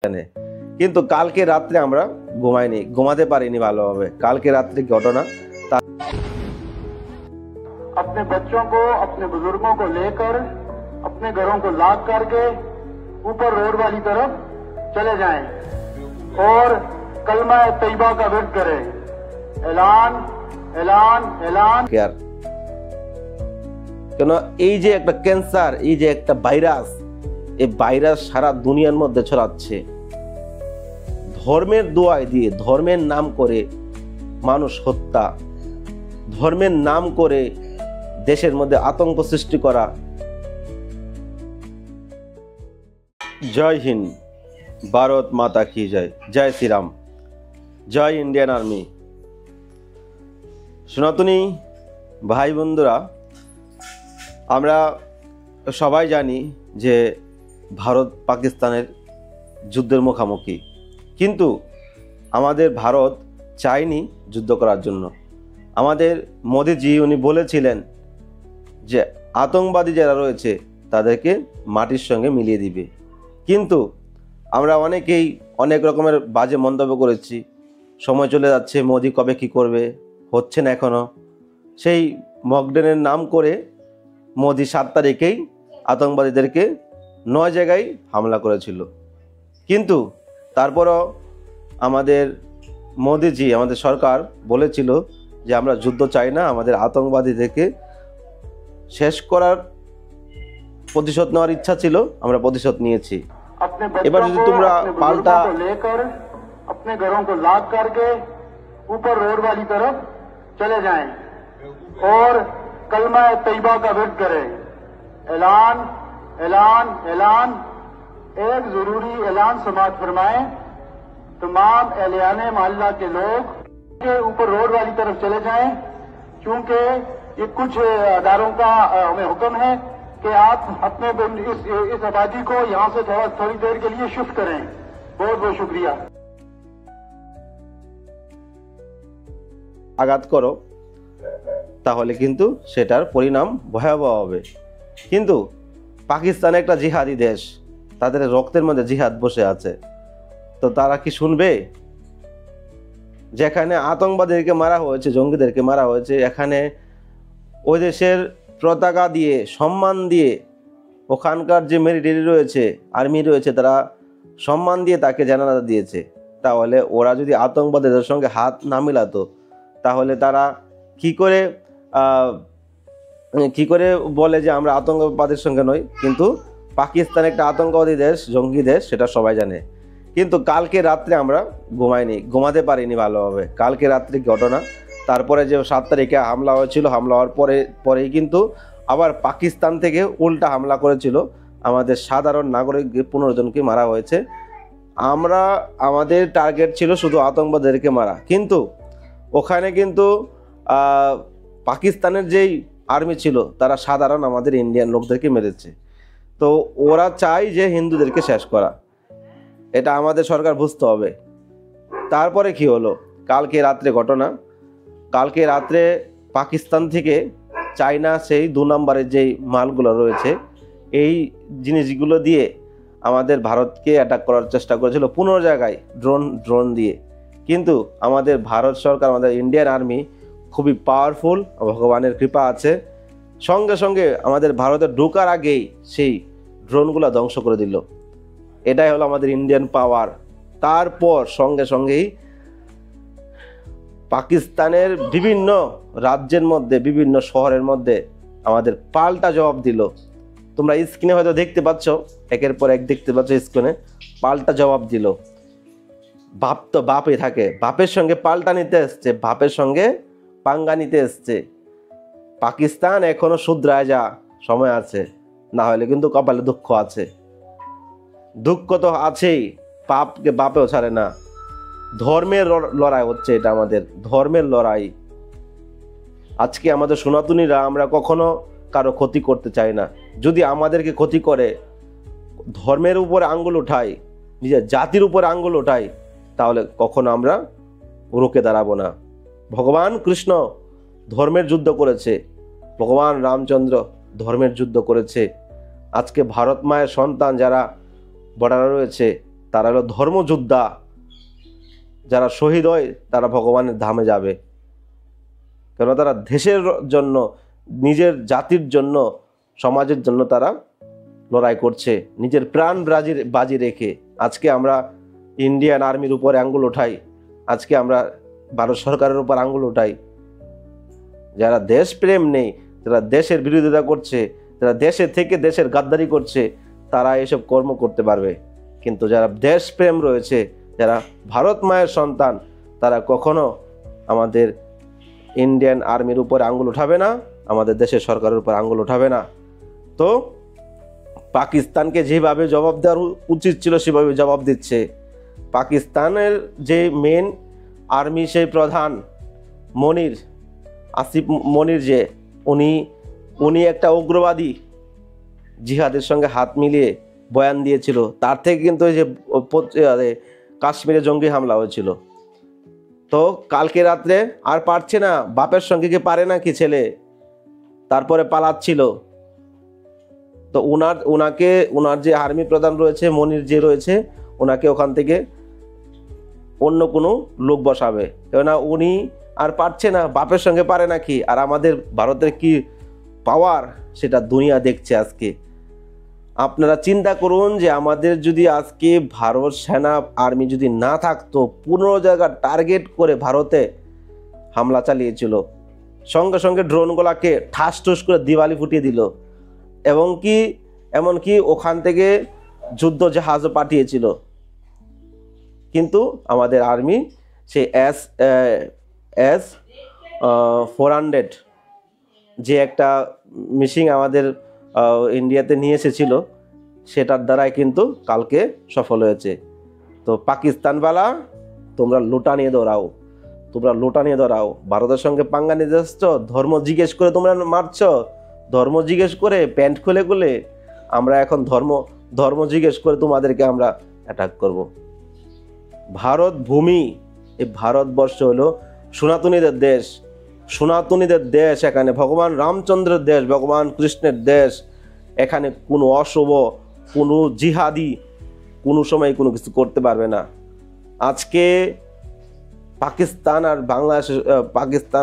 জানে। কিন্তু কালকে রাত্রে আমরা ঘুমাইনি, ঘুমাতে পারিনি ভালোভাবে। কালকে রাত্রে ঘটনা अपने बच्चों को, अपने बुजुर्गों को लेकर अपने घरों को लॉक करके ऊपर रोड वाली तरफ चले जाएं और कलमा तैयबा का विर्द करें। ऐलान ऐलान ऐलान। यार কেন এই যে একটা ক্যান্সার, এই যে একটা ভাইরাস, এই ভাইরাস সারা দুনিয়ার মধ্যে ছড়াচ্ছে। ধর্মের দোয়াই দিয়ে, ধর্মের নাম করে মানুষ হত্যা, ধর্মের নাম করে দেশের মধ্যে আতঙ্ক সৃষ্টি করা। জয় হিন্দ, ভারত মাতা কি জয়, জয় শ্রীরাম, জয় ইন্ডিয়ান আর্মি। সনাতনী ভাই বন্ধুরা, আমরা সবাই জানি যে ভারত পাকিস্তানের যুদ্ধের মুখোমুখি, কিন্তু আমাদের ভারত চায়নি যুদ্ধ করার জন্য। আমাদের মোদিজি উনি বলেছিলেন যে আতঙ্কবাদী যারা রয়েছে তাদেরকে মাটির সঙ্গে মিলিয়ে দিবে, কিন্তু আমরা অনেকেই অনেক রকমের বাজে মন্তব্য করেছি। সময় চলে যাচ্ছে, মোদি কবে কি করবে, হচ্ছে না এখনো। সেই মকডেনের নাম করে মোদি 7 তারিখেই আতঙ্কবাদীদেরকে 9 জায়গায় হামলা করেছিল। কিন্তু তারপরও আমাদের মোদিজি, আমাদের সরকার বলেছিল যে আমরা যুদ্ধ চাই না, আমাদের আতঙ্কবাদীদেরকে শেষ করার প্রতিশোধ নেওয়ার ইচ্ছা ছিল, আমরা প্রতিশোধ নিয়েছি। এবার যদি তোমরা পাল্টা लेकर अपने घरों को लॉक करके ऊपर रोड वाली तरफ चले जाएं और कलमा तैयबा का विर्द करें। ऐलान ऐलान ऐलान। एक जरूरी ऐलान समाअत फरमाएं। तमाम एहलियाने मोहल्ला के लोग के ऊपर रोड वाली तरफ चले जाएं, क्योंकि ये कुछ अदारों का हमें हुक्म है कि आप अपने इस आबादी को यहाँ से थोड़ी देर के लिए शिफ्ट करें। बहुत बहुत शुक्रिया। আঘাত করো, তাহলে কিন্তু সেটার পরিণাম ভয়াবহ হবে। কিন্তু পাকিস্তান একটা জিহাদি দেশ, তাদের রক্তের মধ্যে জিহাদ বসে আছে, তো তারা কি শুনবে? যেখানে আতঙ্কবাদীদেরকে মারা হয়েছে, জঙ্গিদেরকে মারা হয়েছে, এখানে ওই দেশের পতাকা দিয়ে, সম্মান দিয়ে, ওখানকার যে মিলিটারি রয়েছে, আর্মি রয়েছে, তারা সম্মান দিয়ে তাকে জানাজা দিয়েছে। তাহলে ওরা যদি আতঙ্কবাদীদের সঙ্গে হাত না মিলাতো, তাহলে তারা কি করে বলে যে আমরা আতঙ্কবাদের সঙ্গে নই? কিন্তু পাকিস্তান একটা আতঙ্কবাদী দেশ, জঙ্গি দেশ, সেটা সবাই জানে। কিন্তু কালকে রাত্রে আমরা ঘুমাইনি, ঘুমাতে পারিনি ভালোভাবে। কালকে রাত্রে ঘটনা, তারপরে যে 7 তারিখে হামলা হয়েছিল, হামলা হওয়ার পরেই কিন্তু আবার পাকিস্তান থেকে উল্টা হামলা করেছিল। আমাদের সাধারণ নাগরিক 15 জনকে মারা হয়েছে। আমাদের টার্গেট ছিল শুধু আতঙ্কবাদীদেরকে মারা, কিন্তু ওখানে কিন্তু পাকিস্তানের যেই আর্মি ছিল তারা সাধারণ আমাদের ইন্ডিয়ান লোকদেরকে মেরেছে। তো ওরা চায় যে হিন্দুদেরকে শেষ করা, এটা আমাদের সরকার বুঝতে হবে। তারপরে কি হলো? কালকে রাত্রে ঘটনা, কালকে রাত্রে পাকিস্তান থেকে চায়না সেই 2 নম্বরের যেই মালগুলো রয়েছে, এই জিনিসগুলো দিয়ে আমাদের ভারতকে অ্যাটাক করার চেষ্টা করেছিল 15 জায়গায় ড্রোন দিয়ে। কিন্তু আমাদের ভারত সরকার, আমাদের ইন্ডিয়ান আর্মি খুবই পাওয়ারফুল, ভগবানের কৃপা আছে, সঙ্গে সঙ্গে আমাদের ভারতে ঢোকার আগেই সেই ড্রোনগুলো ধ্বংস করে দিল। এটাই হলো আমাদের ইন্ডিয়ান পাওয়ার। তারপর সঙ্গে সঙ্গেই পাকিস্তানের বিভিন্ন রাজ্যের মধ্যে, বিভিন্ন শহরের মধ্যে আমাদের পাল্টা জবাব দিল। তোমরা স্ক্রিনে হয়তো দেখতে পাচ্ছ, একের পর এক দেখতে পাচ্ছ স্ক্রিনে, পাল্টা জবাব দিল। বাপ তো বাপই থাকে, বাপের সঙ্গে পাল্টা নিতে এসছে, বাপের সঙ্গে পাঙ্গা নিতে এসছে। পাকিস্তান এখনো শুধরায় যা, সময় আছে, না হলে কিন্তু কপালে দুঃখ আছে। দুঃখ তো আছেই, পাপকে বাপেও ছাড়ে না। ধর্মের লড়াই হচ্ছে, এটা আমাদের ধর্মের লড়াই। আজকে আমাদের সনাতনীরা আমরা কখনো কারো ক্ষতি করতে চাই না। যদি আমাদেরকে ক্ষতি করে, ধর্মের উপরে আঙ্গুল উঠাই, নিজের জাতির উপরে আঙ্গুল উঠাই, তাহলে কখনো আমরা রুখে দাঁড়াবো না। ভগবান কৃষ্ণ ধর্মের যুদ্ধ করেছে, ভগবান রামচন্দ্র ধর্মের যুদ্ধ করেছে। আজকে ভারত মায়ের সন্তান যারা বর্ডারে রয়েছে, তারা হলো ধর্মযোদ্ধা। যারা শহীদ হয় তারা ভগবানের ধামে যাবে, কেন তারা দেশের জন্য, নিজের জাতির জন্য, সমাজের জন্য তারা লড়াই করছে, নিজের প্রাণ বাজি রেখে। আজকে আমরা ইন্ডিয়ান আর্মির উপরে আঙ্গুল উঠাই, আজকে আমরা ভারত সরকারের উপর আঙ্গুল উঠাই। যারা দেশপ্রেম নেই, যারা দেশের বিরোধিতা করছে, যারা দেশে থেকে দেশের গাদ্দারি করছে, তারা এসব কর্ম করতে পারবে। কিন্তু যারা দেশপ্রেম রয়েছে, যারা ভারত মায়ের সন্তান, তারা কখনো আমাদের ইন্ডিয়ান আর্মির উপর আঙ্গুল উঠাবে না, আমাদের দেশের সরকারের উপর আঙ্গুল উঠাবে না। তো পাকিস্তানকে যেভাবে জবাব দেওয়ার উচিত ছিল সেভাবে জবাব দিচ্ছে। পাকিস্তানের যে মেন আর্মি সেই প্রধান মনির, আসিফ মনির, যে উনি একটা উগ্রবাদী, জিহাদের সঙ্গে হাত মিলিয়ে বয়ান দিয়েছিল। তার থেকে কিন্তু এই যে কাশ্মীরে জঙ্গি হামলা হয়েছিল। তো কালকে রাত্রে আর পারছে না, বাপের সঙ্গে কি পারে না কি ছেলে, তারপরে পালাচ্ছিল। তো ওনার যে আর্মি প্রধান রয়েছে, মনির যে রয়েছে, ওনাকে ওখান থেকে অন্য কোনো লোক বসাবে, কেননা উনি আর পারছে না, বাপের সঙ্গে পারে নাকি। আর আমাদের ভারতের কি পাওয়ার সেটা দুনিয়া দেখছে আজকে। আপনারা চিন্তা করুন যে আমাদের যদি আজকে ভারত সেনা আর্মি যদি না থাকতো, 15 জায়গা টার্গেট করে ভারতে হামলা চালিয়েছিল, সঙ্গে সঙ্গে ড্রোনগুলাকে ঠাস ঠুস করে দিওয়ালি ফুটিয়ে দিল, এমনকি ওখান থেকে যুদ্ধ জাহাজও পাঠিয়েছিল। কিন্তু আমাদের আর্মি সেই S-400 যে একটা মেশিন আমাদের ইন্ডিয়াতে নিয়ে এসেছিল, সেটার দ্বারাই কিন্তু কালকে সফল হয়েছে। তো পাকিস্তানওয়ালা, তোমরা লুটা নিয়ে দৌড়াও, ভারতের সঙ্গে পাঙ্গা নিয়ে যাচ্ছ, ধর্ম জিজ্ঞেস করে তোমরা মারছ, ধর্ম জিজ্ঞেস করে প্যান্ট খুলে আমরা এখন ধর্ম জিজ্ঞেস করে তোমাদেরকে আমরা অ্যাটাক করব। ভারত ভূমি, এই ভারতবর্ষ হলো সনাতনীদের দেশ। এখানে ভগবান রামচন্দ্রের দেশ, ভগবান কৃষ্ণের দেশ। এখানে কোনো অশুভ, কোনো জিহাদি কোনো সময় কোনো কিছু করতে পারবে না। আজকে পাকিস্তান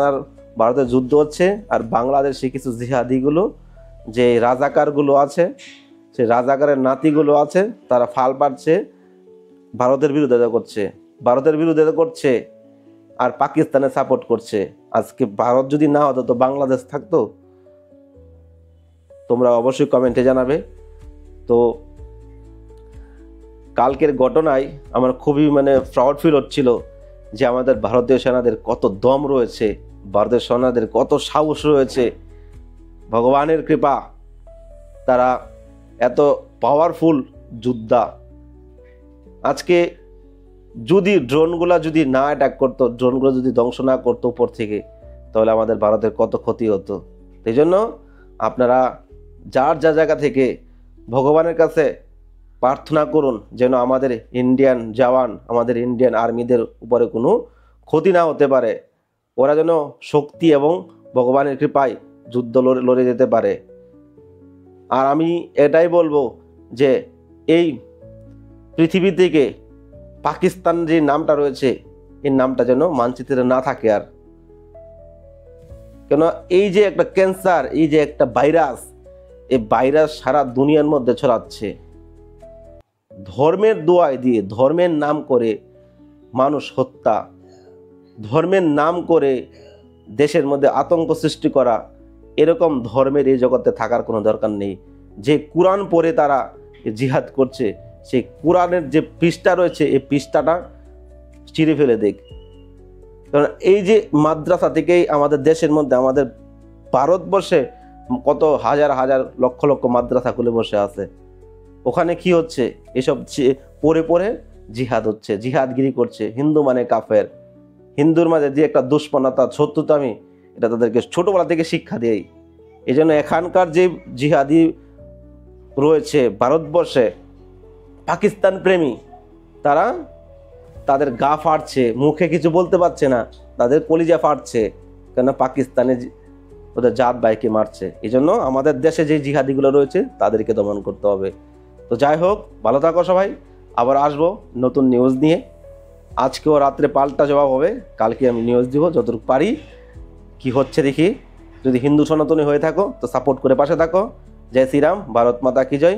আর ভারতের যুদ্ধ হচ্ছে, আর বাংলাদেশে কিছু জিহাদিগুলো, যে রাজাকারগুলো আছে, সেই রাজাকারের নাতিগুলো আছে, তারা ফাল পাচ্ছে, ভারতের বিরোধিতা করছে আর পাকিস্তানে সাপোর্ট করছে। আজকে ভারত যদি না হতো তো বাংলাদেশ থাকতো? তোমরা অবশ্যই কমেন্টে জানাবে। তো কালকের ঘটনায় আমার খুবই প্রাউড ফিল হচ্ছিল যে আমাদের ভারতীয় সেনাদের কত দম রয়েছে, ভারতীয় সেনাদের কত সাহস রয়েছে। ভগবানের কৃপা, তারা এত পাওয়ারফুল যোদ্ধা। আজকে যদি ড্রোনগুলা যদি না অ্যাটাক করতো, ড্রোনগুলো যদি ধ্বংস না করতো উপর থেকে, তাহলে আমাদের ভারতের কত ক্ষতি হতো। সেই জন্য আপনারা যার যা জায়গা থেকে ভগবানের কাছে প্রার্থনা করুন যেন আমাদের ইন্ডিয়ান জওয়ান, আমাদের ইন্ডিয়ান আর্মিদের উপরে কোনো ক্ষতি না হতে পারে, ওরা যেন শক্তি এবং ভগবানের কৃপায় যুদ্ধ লড়ে যেতে পারে। আর আমি এটাই বলবো যে এই পৃথিবী থেকে পাকিস্তান যে নামটা রয়েছে, এই নামটা যেন মানচিত্রে না থাকে আর। কেন এই যে একটা ক্যান্সার, এই যে একটা ভাইরাস, এই ভাইরাস সারা দুনিয়ার মধ্যে ছড়াচ্ছে। ধর্মের দোয়ায় দিয়ে, ধর্মের নাম করে মানুষ হত্যা, ধর্মের নাম করে দেশের মধ্যে আতঙ্ক সৃষ্টি করা, এরকম ধর্মের এই জগতে থাকার কোনো দরকার নেই। যে কোরআন পড়ে তারা জিহাদ করছে, সেই কোরআনের যে পৃষ্ঠা রয়েছে, এই পৃষ্ঠাটা চিরে ফেলে দেখ। কারণ এই যে মাদ্রাসা থেকেই আমাদের দেশের মধ্যে, আমাদের ভারতবর্ষে কত হাজার হাজার লক্ষ লক্ষ মাদ্রাসা খুলে বসে আছে। ওখানে কি হচ্ছে? এসব পড়ে জিহাদ হচ্ছে, জিহাদগিরি করছে। হিন্দু মানে কাফের, হিন্দুর মাঝে যে একটা দুষ্পন্নতা, শত্রুতামি, এটা তাদেরকে ছোটবেলা থেকে শিক্ষা দেয়। এই জন্য এখানকার যে জিহাদি রয়েছে ভারতবর্ষে, পাকিস্তান প্রেমী, তারা তাদের গা ফাটছে, মুখে কিছু বলতে পারছে না, তাদের কলিজা ফাটছে, কেন পাকিস্তানে ওদের জাত ভাইকে মারছে। এই জন্য আমাদের দেশে যে জিহাদিগুলো রয়েছে তাদেরকে দমন করতে হবে। তো যাই হোক, ভালো থাকো সবাই। আবার আসবো নতুন নিউজ নিয়ে। আজকেও রাত্রে পাল্টা জবাব হবে, কালকে আমি নিউজ দিব যতটুকু পারি। কি হচ্ছে দেখি। যদি হিন্দু সনাতনী হয়ে থাকো তো সাপোর্ট করে পাশে থাকো। জয় শ্রীরাম, ভারত মাতা কি জয়,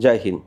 জয় হিন্দ।